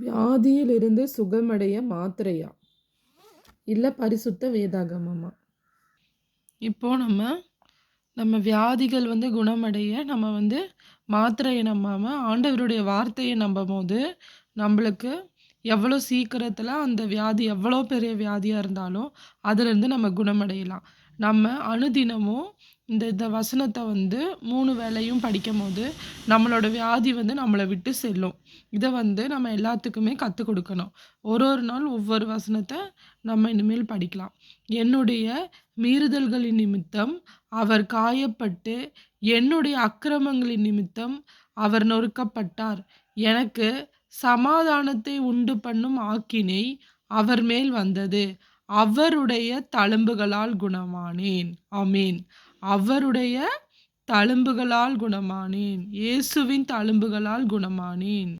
வியாதியிலிருந்து சுகமடைய மாத்திரையா? இல்ல பரிசுத்த வேதாகமமா? இப்போ நம்ம நம்ம வியாதிகள் குணமடைய நம்ம மாத்திரையை நம்பாம ஆண்டவருடைய வார்த்தையை நம்பும்போது, நம்மளுக்கு எவ்வளோ சீக்கிரத்தில அந்த வியாதி எவ்வளோ பெரிய வியாதியா இருந்தாலும், அதிலிருந்து நம்ம குணமடையலாம். நம்ம அனுதினமும் இந்த இந்த வசனத்த 3 வேளையும் படிக்கும்போது, நம்மளோட வியாதி நம்மள விட்டு செல்லும். இத நம்ம எல்லாத்துக்குமே கத்துக் குடுக்கணும். ஒரு ஒரு நாள் ஒவ்வொரு வசனத்த நம்ம இனிமேல் படிக்கலாம். என்னுடைய மீறுதல்களின் நிமித்தம் அவர் காயப்பட்டு, என்னுடைய அக்கிரமங்களின் நிமித்தம் அவர் நொறுக்கப்பட்டார். எனக்கு சமாதானத்தை உண்டு பண்ணும் ஆக்கினை அவர் மேல் வந்தது. அவருடைய தழும்புகளால் குணமானேன். ஆமென். அவருடைய தழும்புகளால் குணமானேன். இயேசுவின் தழும்புகளால் குணமானேன்.